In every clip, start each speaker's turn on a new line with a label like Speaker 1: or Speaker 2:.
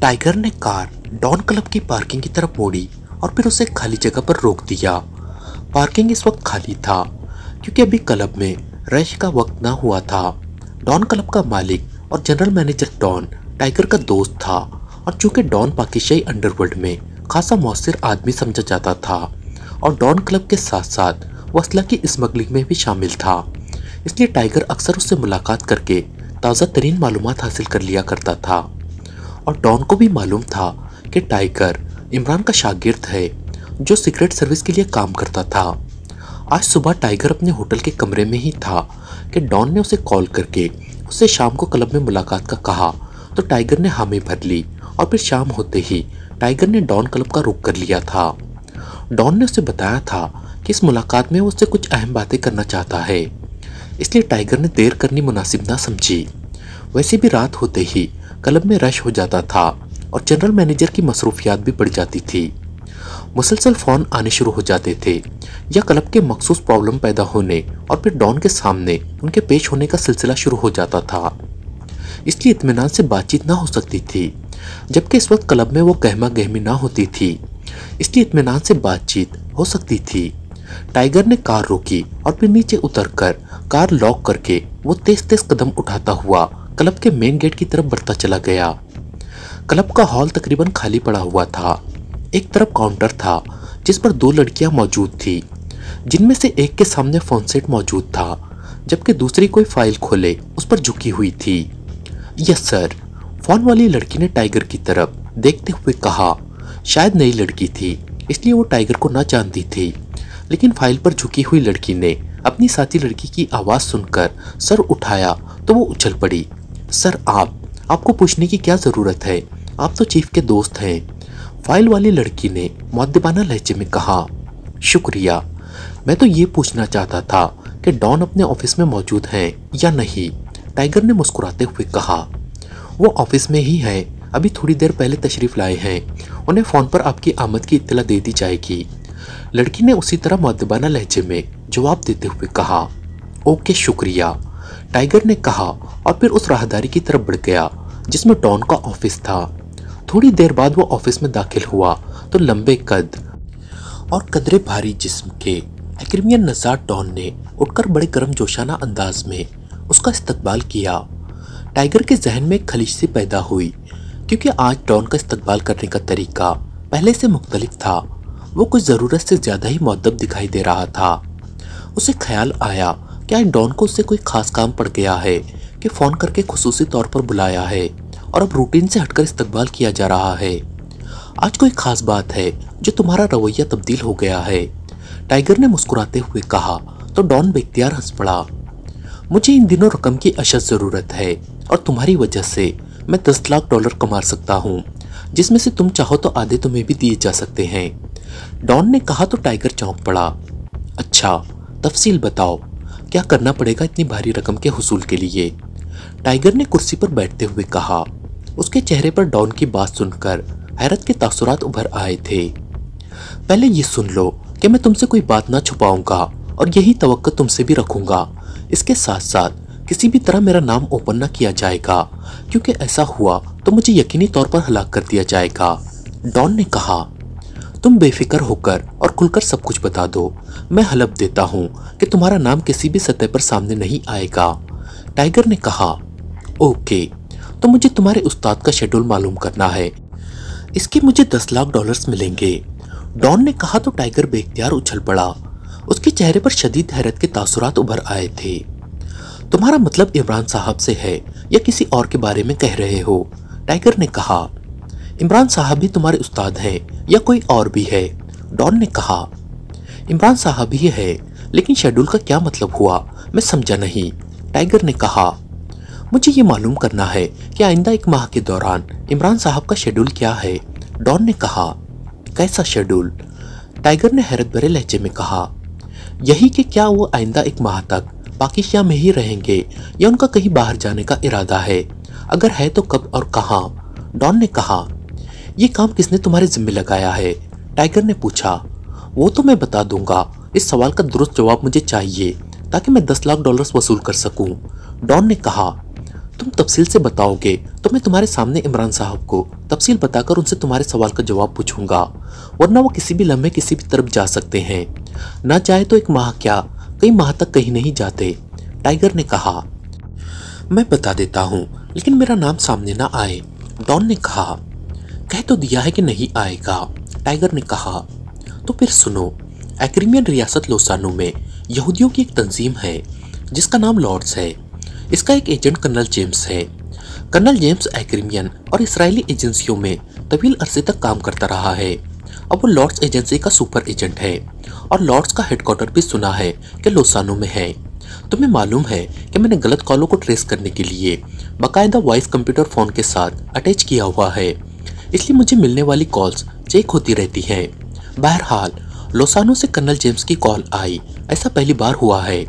Speaker 1: Tiger ने car don club की parking की तरफ मोड़ी और फिर उसे खाली जगह पर रोक दिया। पार्किंग इस वक्त खाली था क्योंकि अभी क्लब में रश का वक्त ना हुआ था। डॉन क्लब का मालिक और जनरल मैनेजर डॉन टाइगर का दोस्त था और चूंकि डॉन पाकिस्तानी अंडरवर्ल्ड में खासा मौसर आदमी समझा जाता था और डॉन क्लब के साथ साथ वो असला की स्मगलिंग में भी शामिल था, इसलिए टाइगर अक्सर उससे मुलाकात करके ताज़ा तरीन मालूमात हासिल कर लिया करता था। और डॉन को भी मालूम था कि टाइगर इमरान का शागिर्द है जो सीक्रेट सर्विस के लिए काम करता था। आज सुबह टाइगर अपने होटल के कमरे में ही था कि डॉन ने उसे कॉल करके उससे शाम को क्लब में मुलाकात का कहा, तो टाइगर ने हामी भर ली और फिर शाम होते ही टाइगर ने डॉन क्लब का रुख कर लिया था। डॉन ने उसे बताया था कि इस मुलाकात में वो उससे कुछ अहम बातें करना चाहता है, इसलिए टाइगर ने देर करनी मुनासिब ना समझी। वैसे भी रात होते ही क्लब में रश हो जाता था और जनरल मैनेजर की मसरूफियात भी बढ़ जाती थी। मुसलसल फ़ोन आने शुरू हो जाते थे या क्लब के मखसूस प्रॉब्लम पैदा होने और फिर डॉन के सामने उनके पेश होने का सिलसिला शुरू हो जाता था, इसलिए इत्मीनान से बातचीत ना हो सकती थी। जबकि इस वक्त क्लब में वो गहमा गहमी ना होती थी, इसलिए इत्मीनान से बातचीत हो सकती थी। टाइगर ने कार रोकी और फिर नीचे उतरकर कार लॉक करके वो तेज तेज कदम उठाता हुआ क्लब के मेन गेट की तरफ बढ़ता चला गया। क्लब का हॉल तकरीबन खाली पड़ा हुआ था। एक तरफ काउंटर था जिस पर दो लड़कियां मौजूद थी, जिनमें से एक के सामने फोन सेट मौजूद था, जबकि दूसरी कोई फाइल खोले उस पर झुकी हुई थी। यस सर, फोन वाली लड़की ने टाइगर की तरफ देखते हुए कहा। शायद नई लड़की थी इसलिए वो टाइगर को ना जानती थी, लेकिन फाइल पर झुकी हुई लड़की ने अपनी साथी लड़की की आवाज़ सुनकर सर उठाया तो वो उछल पड़ी। सर आपको पूछने की क्या ज़रूरत है, आप तो चीफ के दोस्त हैं, फाइल वाली लड़की ने मुअद्दिबाना लहजे में कहा। शुक्रिया, मैं तो ये पूछना चाहता था कि डॉन अपने ऑफिस में मौजूद हैं या नहीं, टाइगर ने मुस्कुराते हुए कहा। वो ऑफिस में ही है, अभी थोड़ी देर पहले तशरीफ़ लाए हैं, उन्हें फ़ोन पर आपकी आमद की इत्तला दे दी जाएगी, लड़की ने उसी तरह मुअद्दिबाना लहजे में जवाब देते हुए कहा। ओके शुक्रिया, टाइगर ने कहा और फिर उस राहदारी की तरफ बढ़ गया जिसमें डॉन का ऑफिस था। थोड़ी देर बाद वो ऑफिस में दाखिल हुआ तो लंबे कद और कदरे भारी जिस्म के एक्रीमियन नज़ार डॉन ने उठकर बड़े गर्मजोशाना अंदाज में उसका इस्तकबाल किया। टाइगर के जहन में एक खलिश सी पैदा हुई क्योंकि आज डॉन का इस्तकबाल करने का तरीका पहले से मुख्तलिफ था। वो कुछ ज़रूरत से ज़्यादा ही मुअद्दब दिखाई दे रहा था। उसे ख्याल आया कि आज डॉन को उससे कोई खास काम पड़ गया है कि फ़ोन करके खुसूसी तौर पर बुलाया है और अब रूटीन से हटकर इस्तकबाल किया जा रहा है। आज कोई खास बात है जो तुम्हारा रवैया तब्दील हो गया है, टाइगर ने मुस्कुराते हुए कहा तो डॉन बेख्तियार हंस पड़ा। मुझे इन दिनों रकम की अशद ज़रूरत है और तुम्हारी वजह से मैं 10 लाख डॉलर कमा सकता हूँ, जिसमें से तुम चाहो तो आधे तुम्हें भी दिए जा सकते हैं, डॉन ने कहा तो टाइगर चौंक पड़ा। अच्छा, तफसील बताओ, क्या करना पड़ेगा इतनी भारी रकम के हुसूल के लिए, टाइगर ने कुर्सी पर बैठते हुए कहा। उसके चेहरे पर डॉन की बात सुनकर हैरत के तासुरात उभर आए थे। पहले ये सुन लो कि मैं तुमसे कोई बात ना छुपाऊंगा और यही तवक्को तुमसे भी रखूंगा। इसके साथ साथ किसी भी तरह मेरा नाम ओपन ना किया जाएगा, क्योंकि ऐसा हुआ तो मुझे यकीनी तौर पर हलाक कर दिया जाएगा, डॉन ने कहा। तुम बेफिक्र होकर और खुलकर सब कुछ बता दो, मैं हलफ देता हूँ कि तुम्हारा नाम किसी भी सतह पर सामने नहीं आएगा, टाइगर ने कहा। ओके, तो मुझे तुम्हारे उस्ताद का शेड्यूल मालूम करना है, इसके मुझे 10 लाख डॉलर्स मिलेंगे, डॉन ने कहा तो टाइगर बेख्तियार उछल पड़ा। उसके चेहरे पर शदीद हैरत के तासुरात उभर आए थे। तुम्हारा मतलब इमरान साहब से है या किसी और के बारे में कह रहे हो, टाइगर ने कहा। इमरान साहब भी तुम्हारे उस्ताद हैं या कोई और भी है, डॉन ने कहा। इमरान साहब ही है, लेकिन शेड्यूल का क्या मतलब हुआ, मैं समझा नहीं, टाइगर ने कहा। मुझे ये मालूम करना है कि आइंदा 1 माह के दौरान इमरान साहब का शेड्यूल क्या है, डॉन ने कहा। कैसा शेड्यूल, टाइगर ने हैरत भरे लहजे में कहा। यही कि क्या वो आइंदा 1 माह तक पाकिस्तान में ही रहेंगे या उनका कहीं बाहर जाने का इरादा है, अगर है तो कब और कहाँ, डॉन ने कहा। ये काम किसने तुम्हारे जिम्मे लगाया है, टाइगर ने पूछा। वो तो मैं बता दूंगा, इस सवाल का दुरुस्त जवाब मुझे चाहिए ताकि मैं 10 लाख डॉलर्स वसूल कर सकूं, डॉन ने कहा। तुम तफसील से बताओगे तो मैं तुम्हारे सामने इमरान साहब को तफसील बताकर उनसे तुम्हारे सवाल का जवाब पूछूंगा, वरना वो किसी भी लम्हे किसी भी तरफ जा सकते हैं। ना चाहे तो 1 माह क्या, कई माह तक कहीं नहीं जाते। टाइगर ने कहा। मैं बता देता हूँ, लेकिन मेरा नाम सामने ना आए, डॉन ने कहा। कह तो दिया है कि नहीं आएगा, टाइगर ने कहा। तो फिर सुनो, एक्रीमियन रियासत लोसानो में यहूदियों की एक तंजीम है जिसका नाम लॉर्ड्स है। इसका एक एजेंट कर्नल जेम्स है। कर्नल जेम्स एक्रीमियन और इसराइली एजेंसियों में तवील अरसे तक काम करता रहा है। अब वो लॉर्ड्स एजेंसी का सुपर एजेंट है और लॉर्ड्स का हेडक्वार्टर भी सुना है कि लोसानो में है। तुम्हें मालूम है कि मैंने गलत कॉलों को ट्रेस करने के लिए बाकायदा वॉइस कंप्यूटर फ़ोन के साथ अटैच किया हुआ है, इसलिए मुझे मिलने वाली कॉल्स चेक होती रहती हैं। बहरहाल लोसानो से कर्नल जेम्स की कॉल आई, ऐसा पहली बार हुआ है,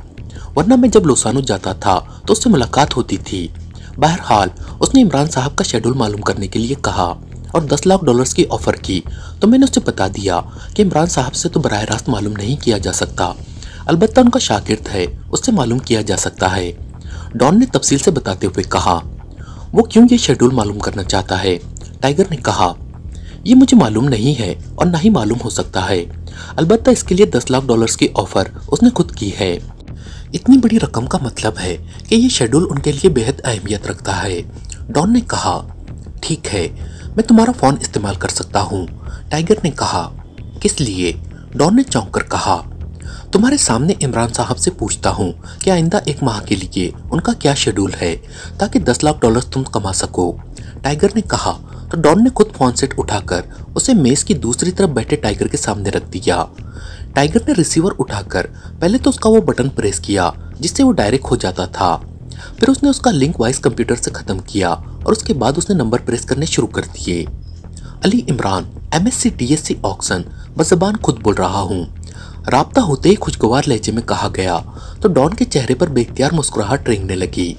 Speaker 1: वरना मैं जब लोसानो जाता था तो उससे मुलाकात होती थी। बहरहाल उसने इमरान साहब का शेड्यूल मालूम करने के लिए कहा और $10 लाख की ऑफ़र की, तो मैंने उससे बता दिया कि इमरान साहब से तो बराह रास्त मालूम नहीं किया जा सकता, अलबत्ता उनका शागिर्द है, उससे मालूम किया जा सकता है। डॉन ने तफसील से बताते हुए कहा। वो क्यों ये शेड्यूल मालूम करना चाहता है? टाइगर ने कहा। ये मुझे मालूम नहीं है और ना ही मालूम हो सकता है, अलबत्ता इसके लिए $10 लाख की ऑफ़र उसने खुद की है। इतनी बड़ी रकम का मतलब है कि ये शेड्यूल उनके लिए बेहद अहमियत रखता है। डॉन ने कहा। ठीक है, मैं तुम्हारा फ़ोन इस्तेमाल कर सकता हूँ, टाइगर ने कहा। किस लिए? डॉन ने चौंक कर कहा। तुम्हारे सामने इमरान साहब से पूछता हूँ कि आइंदा 1 माह के लिए उनका क्या शेड्यूल है, ताकि $10 लाख तुम कमा सको, टाइगर ने कहा। तो डॉन ने खुद फोन सेट उठाकर उसे मेज की दूसरी तरफ बैठे टाइगर के सामने रख दिया। टाइगर ने रिसीवर उठाकर पहले तो उसका वो बटन प्रेस किया जिससे वो डायरेक्ट हो जाता था, फिर उसने उसका लिंक वॉइस कंप्यूटर से ख़त्म किया और उसके बाद उसने नंबर प्रेस करने शुरू कर दिए। Ali Imran, MSc DSc Oxon, बज़बान खुद बोल रहा हूँ, राब्ता होते ही खुशगवार लहजे में कहा गया तो डॉन के चेहरे पर बेख्तियार मुस्कुराहट रेंगने लगी।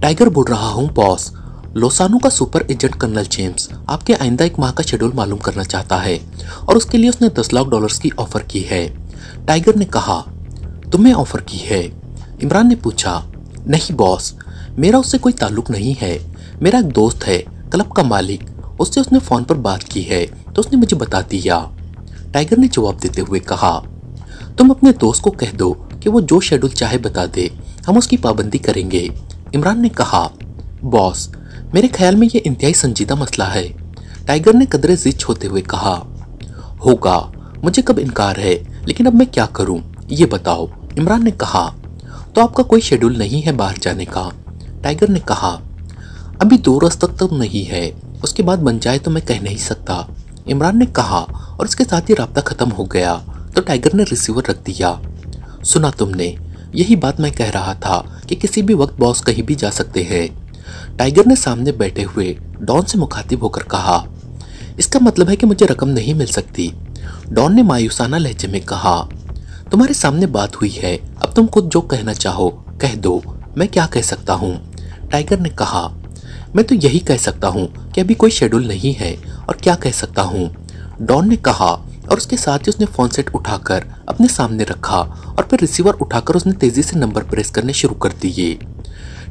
Speaker 1: टाइगर बोल रहा हूँ बॉस, लोसानो का सुपर एजेंट कर्नल जेम्स आपके आइंदा 1 माह का शेड्यूल मालूम करना चाहता है और उसके लिए उसने $10 लाख की ऑफ़र की है, टाइगर ने कहा। तुम्हें ऑफ़र की है? इमरान ने पूछा। नहीं बॉस, मेरा उससे कोई ताल्लुक नहीं है, मेरा एक दोस्त है क्लब का मालिक, उससे उसने फ़ोन पर बात की है तो उसने मुझे बता दिया, टाइगर ने जवाब देते हुए कहा। तुम अपने दोस्त को कह दो कि वो जो शेड्यूल चाहे बता दे, हम उसकी पाबंदी करेंगे, इमरान ने कहा। बॉस, मेरे ख्याल में ये इंतहाई संजीदा मसला है, टाइगर ने कदरे जिद होते हुए कहा। होगा, मुझे कब इनकार है, लेकिन अब मैं क्या करूं, ये बताओ, इमरान ने कहा। तो आपका कोई शेड्यूल नहीं है बाहर जाने का, टाइगर ने कहा। अभी 2 रोज तक तो नहीं है, उसके बाद बन जाए तो मैं कह नहीं सकता, इमरान ने कहा और उसके साथ ही राब्ता खत्म हो गया। तो टाइगर ने रिसीवर रख दिया। सुना तुमने, यही बात मैं कह रहा था कि किसी भी वक्त बॉस कहीं भी जा सकते हैं, टाइगर ने सामने बैठे हुए डॉन से मुखातिब होकर कहा। इसका मतलब है कि मुझे रकम नहीं मिल सकती, डॉन ने मायूसाना लहजे में कहा। तुम्हारे सामने बात हुई है, अब तुम खुद जो कहना चाहो कह दो, मैं क्या कह सकता हूँ, टाइगर ने कहा। मैं तो यही कह सकता हूँ कि अभी कोई शेड्यूल नहीं है, और क्या कह सकता हूँ, डॉन ने कहा और उसके साथ ही उसने फोन सेट उठाकर अपने सामने रखा और फिर रिसीवर उठाकर उसने तेजी से नंबर प्रेस करने शुरू कर दिए।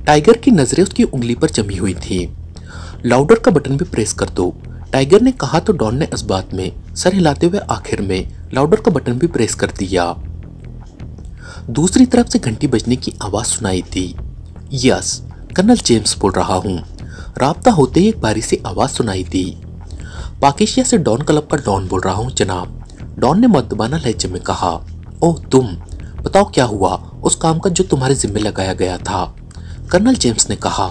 Speaker 1: टाइगर की नजरें उसकी उंगली पर जमी हुई थी। लाउडर का बटन भी प्रेस कर दो, टाइगर ने कहा तो डॉन ने इस बात में सर हिलाते हुए आखिर में लाउडर का बटन भी प्रेस कर दिया। दूसरी तरफ से घंटी बजने की आवाज सुनाई दी। यस, कर्नल जेम्स बोल रहा हूँ, राब्ता होते ही एक भारी सी आवाज सुनाई दी। पाकिस्तान से डॉन क्लब का डॉन बोल रहा हूँ जनाब, डॉन ने मुअद्दबाना लहजे में कहा। ओह तुम, बताओ क्या हुआ उस काम का जो तुम्हारे जिम्मे लगाया गया था, कर्नल जेम्स ने कहा।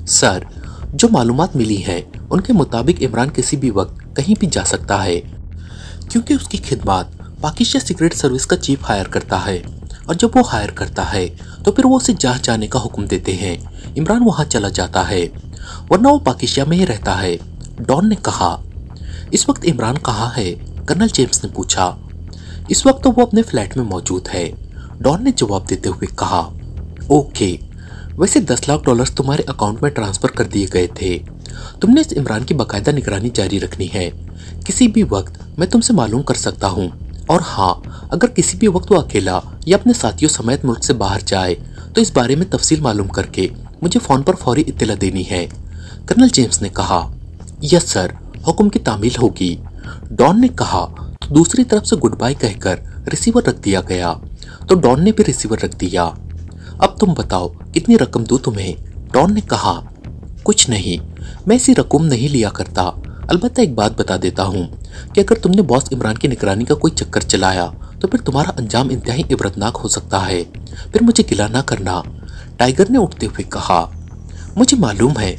Speaker 1: सर, जो मालूमात मिली हैं उनके मुताबिक इमरान किसी भी वक्त कहीं भी जा सकता है, क्योंकि उसकी खिदमत पाकिस्तान सीक्रेट सर्विस का चीफ हायर करता है, और जब वो हायर करता है तो फिर वो उसे जहाँ जाने का हुक्म देते हैं, इमरान वहाँ चला जाता है, वरना वो पाकिस्तान में ही रहता है, डॉन ने कहा। इस वक्त इमरान कहाँ है, कर्नल जेम्स ने पूछा। इस वक्त तो वो अपने फ्लैट में मौजूद है, डॉन ने जवाब देते हुए कहा। ओके, वैसे $10 लाख तुम्हारे अकाउंट में ट्रांसफर कर दिए गए थे, तुमने इस इमरान की बाकायदा निगरानी जारी रखनी है, किसी भी वक्त मैं तुमसे मालूम कर सकता हूँ, और हाँ, अगर किसी भी वक्त वो अकेला या अपने साथियों समेत मुल्क से बाहर जाए तो इस बारे में तफसील मालूम करके मुझे फ़ोन पर फौरी इत्तला देनी है। कर्नल जेम्स ने कहा। यस सर, हुक्म की तामील होगी, डॉन ने कहा। तो दूसरी तरफ से गुड बाय कहकर रिसीवर रख दिया गया। तो डॉन ने भी रिसीवर रख दिया। अब तुम बताओ कितनी रकम दूं तुम्हें? डॉन ने कहा। कुछ नहीं, मैं ऐसी रकम नहीं लिया करता। अलबत्ता एक बात बता देता हूँ कि अगर तुमने बॉस इमरान की निगरानी का कोई चक्कर चलाया तो फिर तुम्हारा अंजाम इंतहाई इबरतनाक हो सकता है। फिर मुझे गिला ना करना, टाइगर ने उठते हुए कहा। मुझे मालूम है,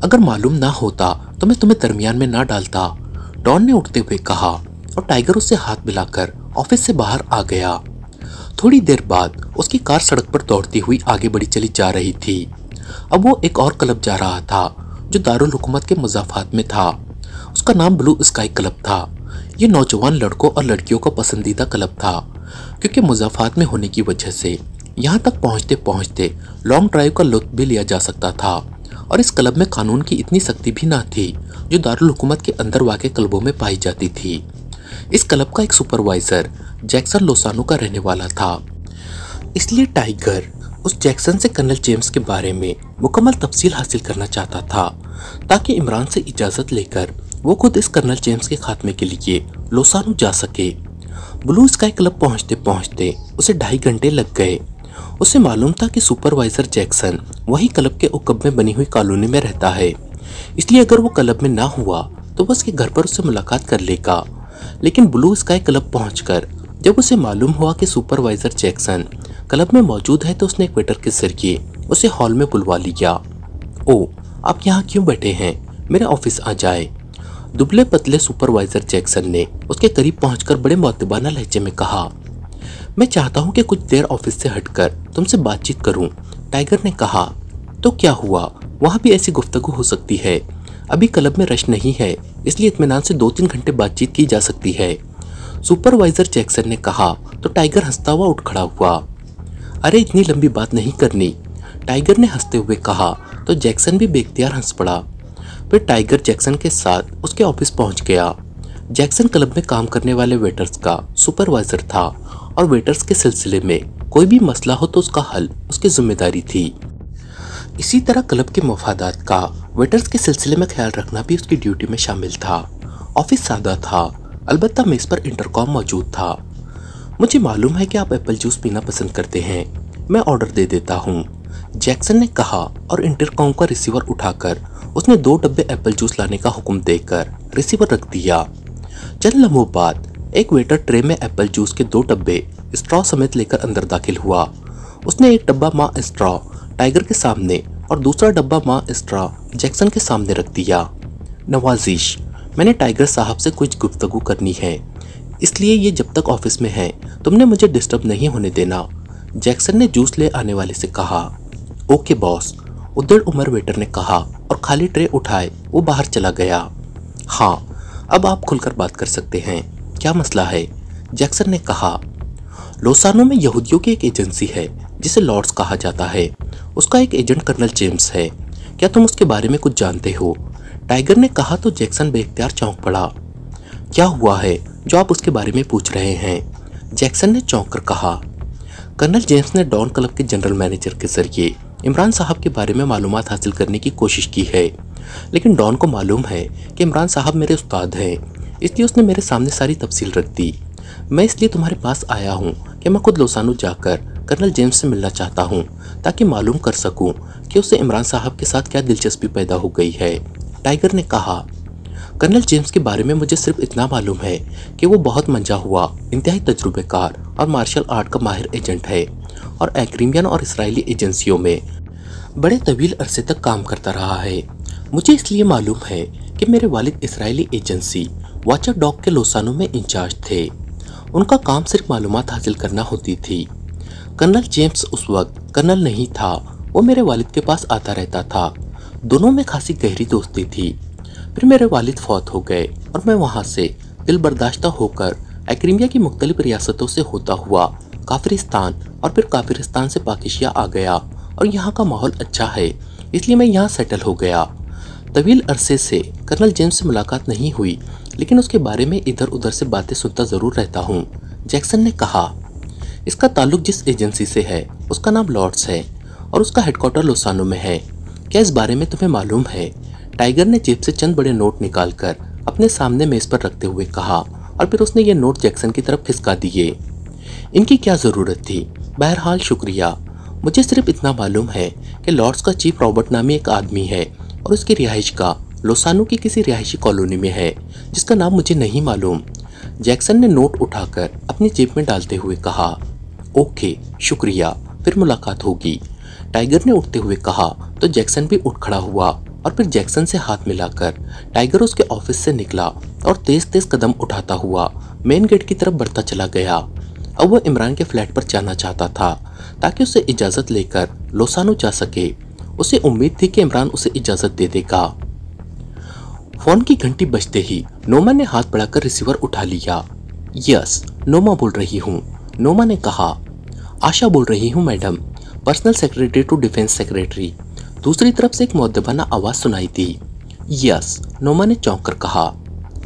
Speaker 1: अगर मालूम ना होता तो मैं तुम्हें दरमियान में ना डालता, डॉन ने उठते हुए कहा। और टाइगर उससे हाथ मिलाकर ऑफिस से बाहर आ गया। थोड़ी देर बाद उसकी कार सड़क पर दौड़ती हुई आगे बढ़ी चली जा रही थी। अब वो एक और क्लब जा रहा था जो दारुल हुकूमत के मुज़ाफ़ात में था। उसका नाम ब्लू स्काई क्लब था। ये नौजवान लड़कों और लड़कियों का पसंदीदा क्लब था, क्योंकि मुज़ाफ़ात में होने की वजह से यहाँ तक पहुँचते पहुँचते लॉन्ग ड्राइव का लुत्फ़ भी लिया जा सकता था। और इस क्लब में कानून की इतनी सख्ती भी ना थी जो दारुल हुकूमत के अंदर वाक़े क्लबों में पाई जाती थी। इस क्लब का एक सुपरवाइज़र जैक्सन लोसानो का रहने वाला था, इसलिए टाइगर उस जैक्सन से कर्नल जेम्स के बारे में मुकम्मल तफसील हासिल करना चाहता था, ताकि इमरान से इजाज़त लेकर वो खुद इस कर्नल जेम्स के खात्मे के लिए लोसानो जा सके। ब्लू स्काई क्लब पहुंचते पहुंचते उसे 2.5 घंटे लग गए। उसे मालूम था कि सुपरवाइज़र जैक्सन वही क्लब के उकब में बनी हुई कॉलोनी में रहता है, इसलिए अगर वो क्लब में ना हुआ तो बस के घर पर उससे मुलाकात कर लेगा। लेकिन ब्लू स्काई क्लब पहुंचकर जब उसे मालूम हुआ कि सुपरवाइज़र जैक्सन क्लब में मौजूद है तो उसने एक वेटर के जरिए उसे हॉल में बुलवा लिया। ओ, आप यहाँ क्यों बैठे हैं? मेरे ऑफिस आ जाए, दुबले पतले सुपरवाइज़र जैक्सन ने उसके करीब पहुंचकर बड़े मुअद्दबाना लहजे में कहा। मैं चाहता हूँ कि कुछ देर ऑफिस से हटकर तुमसे बातचीत करूँ, टाइगर ने कहा। तो क्या हुआ? वहाँ भी ऐसी गुफ्तगू हो सकती है। अभी क्लब में रश नहीं है, इसलिए इत्मीनान से 2-3 घंटे बातचीत की जा सकती है, सुपरवाइज़र जैक्सन ने कहा। तो टाइगर हंसता हुआ उठ खड़ा हुआ। अरे इतनी लंबी बात नहीं करनी, टाइगर ने हंसते हुए कहा। तो जैक्सन भी बेख्तियार हंस पड़ा। फिर टाइगर जैक्सन के साथ उसके ऑफिस पहुंच गया। जैक्सन क्लब में काम करने वाले वेटर्स का सुपरवाइज़र था और वेटर्स के सिलसिले में कोई भी मसला हो तो उसका हल उसकी जिम्मेदारी थी। इसी तरह क्लब के मफादात का वेटर्स के सिलसिले में ख्याल रखना भी उसकी ड्यूटी में शामिल था। ऑफिस सादा था, अलबत्ता मेज़ पर इंटरकॉम मौजूद था। मुझे मालूम है कि आप एप्पल जूस पीना पसंद करते हैं, मैं ऑर्डर दे देता हूँ, जैक्सन ने कहा। और इंटरकॉम का रिसीवर उठाकर उसने 2 डब्बे एप्पल जूस लाने का हुक्म देकर रिसीवर रख दिया। चंद लम्हों बाद एक वेटर ट्रे में एप्पल जूस के 2 डब्बे स्ट्रॉ समेत लेकर अंदर दाखिल हुआ। उसने एक डब्बा माँ स्ट्रॉ टाइगर के सामने और दूसरा डब्बा माँ स्ट्रॉ जैक्सन के सामने रख दिया। नवाजिश, मैंने टाइगर साहब से कुछ गुफ्तगू करनी है, इसलिए ये जब तक ऑफिस में है तुमने मुझे डिस्टर्ब नहीं होने देना, जैक्सन ने जूस ले आने वाले से कहा। ओके बॉस, उद्दड़ उमर वेटर ने कहा और खाली ट्रे उठाए वो बाहर चला गया। हाँ, अब आप खुलकर बात कर सकते हैं, क्या मसला है? जैक्सन ने कहा। लोसानो में यहूदियों की एक एजेंसी है जिसे लॉर्ड्स कहा जाता है। उसका एक एजेंट कर्नल जेम्स है, क्या तुम उसके बारे में कुछ जानते हो? टाइगर ने कहा। तो जैक्सन बेख्तियार चौंक पड़ा। क्या हुआ है जो आप उसके बारे में पूछ रहे हैं? जैक्सन ने चौंक कर कहा। कर्नल जेम्स ने डॉन क्लब के जनरल मैनेजर के जरिए इमरान साहब के बारे में मालूमात हासिल करने की कोशिश की है, लेकिन डॉन को मालूम है कि इमरान साहब मेरे उस्ताद हैं, इसलिए उसने मेरे सामने सारी तफसील रख दी। मैं इसलिए तुम्हारे पास आया हूँ कि मैं खुद लोसानो जाकर कर्नल जेम्स से मिलना चाहता हूँ, ताकि मालूम कर सकूँ कि उसे इमरान साहब के साथ क्या दिलचस्पी पैदा हो गई है, टाइगर ने कहा। कर्नल जेम्स के बारे में मुझे सिर्फ इतना मालूम है कि वो बहुत मंजा हुआ, इंतहाई तजुर्बेकार और मार्शल आर्ट का माहिर एजेंट है और एग्रीमियन और इसराइली एजेंसियों में बड़े तवील अरसे तक काम करता रहा है। मुझे इसलिए मालूम है कि मेरे वालिद इसराइली एजेंसी वाचर डॉग के लोसानो में इंचार्ज थे। उनका काम सिर्फ मालूमात हासिल करना होती थी। कर्नल जेम्स उस वक्त कर्नल नहीं था, वो मेरे वालिद के पास आता रहता था। दोनों में खासी गहरी दोस्ती थी। फिर मेरे वालिद फौत हो गए और मैं वहाँ से दिल बर्दाश्ता होकर एग्रीमिया की मुख्तलिफ रियासतों से होता हुआ काफिरिस्तान और फिर काफिरिस्तान से पाकिस्तान आ गया और यहाँ का माहौल अच्छा है, इसलिए मैं यहाँ सेटल हो गया। तवील अरसे से कर्नल जेम्स से मुलाकात नहीं हुई, लेकिन उसके बारे में इधर उधर से बातें सुनता ज़रूर रहता हूँ, जैक्सन ने कहा। इसका ताल्लुक जिस एजेंसी से है उसका नाम लॉर्ड्स है और उसका हेडक्वार्टर लोसानो में है। क्या इस बारे में तुम्हें मालूम है? टाइगर ने जेब से चंद बड़े नोट निकालकर अपने सामने मेज पर रखते हुए कहा और फिर उसने ये नोट जैक्सन की तरफ खिसका दिए। इनकी क्या जरूरत थी? बहरहाल शुक्रिया। मुझे सिर्फ इतना मालूम है कि लॉर्ड्स का चीफ रॉबर्ट नामी एक आदमी है और उसकी रिहाइश का लोसानो की किसी रिहायशी कॉलोनी में है जिसका नाम मुझे नहीं मालूम। जैक्सन ने नोट उठाकर अपनी जेब में डालते हुए कहा। ओके शुक्रिया, फिर मुलाकात होगी, टाइगर ने उठते हुए कहा तो जैक्सन भी उठ खड़ा हुआ और फिर जैक्सन से हाथ मिलाकर टाइगर उसके ऑफिस से निकला और तेज तेज कदम उठाता हुआ मेन गेट की तरफ बढ़ता चला गया। अब वह इमरान के फ्लैट पर जाना चाहता था ताकि उसे इजाजत लेकर लोसानो जा सके। उसे उम्मीद थी कि इमरान उसे इजाजत दे देगा। फोन की घंटी बजते ही नोमा ने हाथ बढ़ाकर रिसीवर उठा लिया। यस, नोमा बोल रही हूँ, नोमा ने कहा। आशा बोल रही हूँ madam, personal secretary to defence secretary. दूसरी तरफ से एक मुअद्दबाना आवाज सुनाई दी। यस, नोमा ने चौंक कर कहा।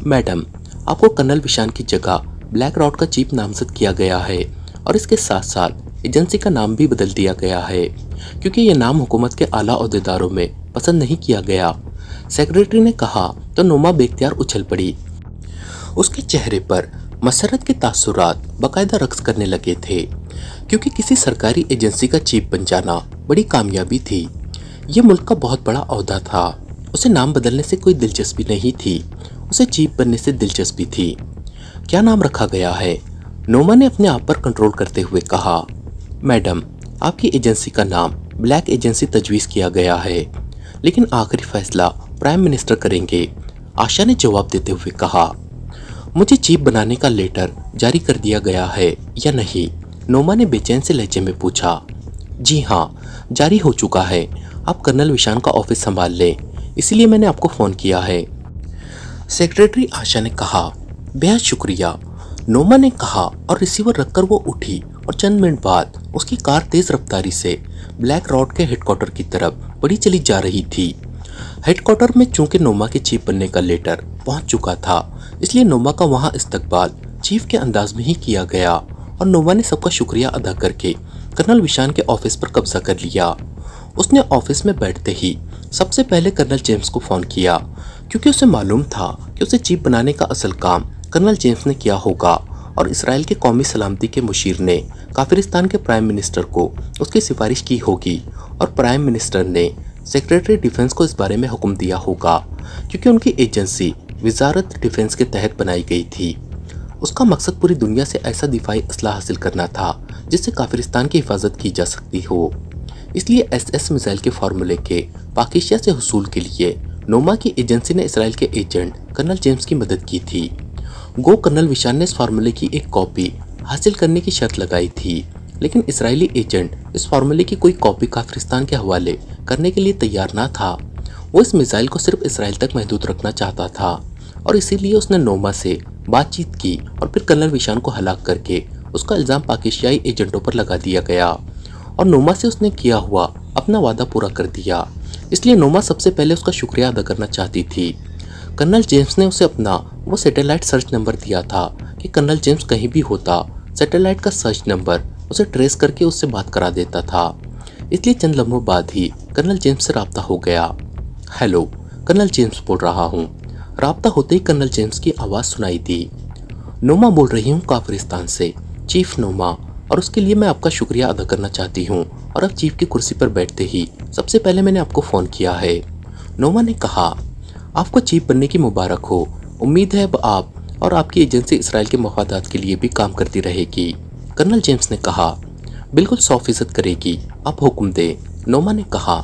Speaker 1: मैडम, आपको कर्नल विशान की जगह ब्लैक रॉड का चीफ नामजद किया गया है और इसके साथ साथ एजेंसी का नाम भी बदल दिया गया है क्योंकि यह नाम हुकूमत के आला ओहदेदारों में पसंद नहीं किया गया, सेक्रेटरी ने कहा तो नोमा बेख्तियार उछल पड़ी। उसके चेहरे पर मसरत के तासुरात बाकायदा रक्स करने लगे थे क्योंकि किसी सरकारी एजेंसी का चीफ बन जाना बड़ी कामयाबी थी। यह मुल्क का बहुत बड़ा ओहदा था। उसे नाम बदलने से कोई दिलचस्पी नहीं थी, उसे चीफ बनने से दिलचस्पी थी। क्या नाम रखा गया है? नोमा ने अपने आप पर कंट्रोल करते हुए कहा। मैडम, आपकी एजेंसी का नाम ब्लैक एजेंसी तजवीज़ किया गया है, लेकिन आखिरी फैसला प्राइम मिनिस्टर करेंगे, आशा ने जवाब देते हुए कहा। मुझे चीफ बनाने का लेटर जारी कर दिया गया है या नहीं? नोमा ने बेचैन से लहजे में पूछा। जी हाँ, जारी हो चुका है। आप कर्नल विशान का ऑफिस संभाल लें, इसलिए मैंने आपको फ़ोन किया है, सेक्रेटरी आशा ने कहा। बेहद शुक्रिया, नोमा ने कहा और रिसीवर रखकर वो उठी और चंद मिनट बाद उसकी कार तेज रफ्तारी से ब्लैक रॉड के हेडक्वार्टर की तरफ बढ़ी चली जा रही थी। हेडक्वार्टर में चूंकि नोमा के चीफ बनने का लेटर पहुंच चुका था, इसलिए नोमा का वहां इस्तकबाल चीफ के अंदाज में ही किया गया और नोमा ने सबका शुक्रिया अदा करके कर्नल विशान के ऑफिस पर कब्जा कर लिया। उसने ऑफिस में बैठते ही सबसे पहले कर्नल जेम्स को फ़ोन किया क्योंकि उसे मालूम था कि उसे चीफ बनाने का असल काम कर्नल जेम्स ने किया होगा और इसराइल के कौमी सलामती के मुशीर ने काफिरिस्तान के प्राइम मिनिस्टर को उसकी सिफारिश की होगी और प्राइम मिनिस्टर ने सेक्रेटरी डिफेंस को इस बारे में हुक्म दिया होगा क्योंकि उनकी एजेंसी वजारत डिफेंस के तहत बनाई गई थी। उसका मकसद पूरी दुनिया से ऐसा दिफाई असला हासिल करना था जिससे काफिरिस्तान की हिफाजत की जा सकती हो। इसलिए SS मिसाइल के फार्मूले के पाकिस्तान से हुसूल के लिए नोमा की एजेंसी ने इसराइल के एजेंट कर्नल जेम्स की मदद की थी। गो कर्नल विशान ने इस फार्मूले की एक कॉपी हासिल करने की शर्त लगाई थी, लेकिन इसराइली एजेंट इस फार्मूले की कोई कॉपी काफिरिस्तान के हवाले करने के लिए तैयार ना था। वो इस मिसाइल को सिर्फ इसराइल तक महदूद रखना चाहता था और इसीलिए उसने नोमा से बातचीत की और फिर कर्नल विशान को हलाक करके उसका इल्ज़ाम पाकिस्तानी एजेंटों पर लगा दिया गया और नोमा से उसने किया हुआ अपना वादा पूरा कर दिया। इसलिए नोमा सबसे पहले उसका शुक्रिया अदा करना चाहती थी। कर्नल जेम्स ने उसे अपना वो सैटेलाइट सर्च नंबर दिया था कि कर्नल जेम्स कहीं भी होता, सैटेलाइट का सर्च नंबर उसे ट्रेस करके उससे बात करा देता था। इसलिए चंद लम्हों बाद ही कर्नल जेम्स से राब्ता हो गया। हेलो, कर्नल जेम्स बोल रहा हूँ। राब्ता होते ही कर्नल जेम्स की आवाज़ सुनाई दी। नोमा बोल रही हूँ काफिरिस्तान से, चीफ नोमा, और उसके लिए मैं आपका शुक्रिया अदा करना चाहती हूँ और अब चीफ की कुर्सी पर बैठते ही सबसे पहले मैंने आपको फ़ोन किया है। नोमा ने कहा। आपको चीफ बनने की मुबारक हो। उम्मीद है अब आप और आपकी एजेंसी इसराइल के मफादात के लिए भी काम करती रहेगी, कर्नल जेम्स ने कहा। बिल्कुल 100% करेगी, आप हुक्म दें, नोमा ने कहा।